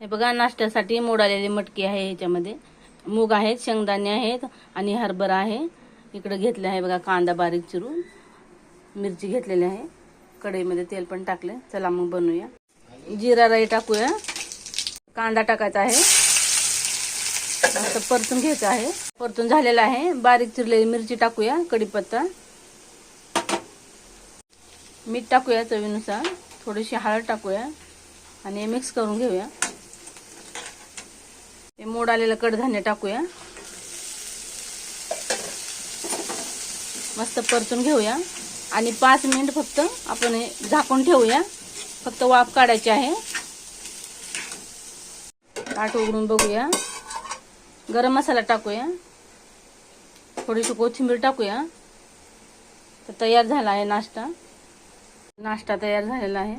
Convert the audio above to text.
हे बघा, नाश्त्यासाठी मोड आलेली मटकी आहे, ह्याच्यामध्ये मूग आहेत, शेंगदाणे आहेत आणि हरभरा आहे. इकडे घेतले आहे बघा कांदा बारीक चिरून, मिरची घेतलेली आहे, कढईमध्ये तेल पण टाकले. चला मग बनवूया. जिरा राई टाकूया, कांदा टाकायचा आहे, मस्त परतून घ्यायचं आहे. परतून झालेला आहे. बारीक चिरलेली मिरची टाकूया, कढीपत्ता, मीठ टाकूया चवीनुसार, थोडीशी हळद टाकूया आणि मिक्स करून घेऊया. हे मोड आलेलं कडधान्य टाकूया, मस्त परतून घेऊया आणि 5 मिनिट फक्त आपण हे झाकून ठेवूया. फक्त वाफ काढायची आहे. ताट उघडून बघूया. गरम मसाला टाकूया, थोडीशी कोथिंबीर टाकूया. तर तयार झाला आहे नाश्ता. नाश्ता तयार झालेला आहे.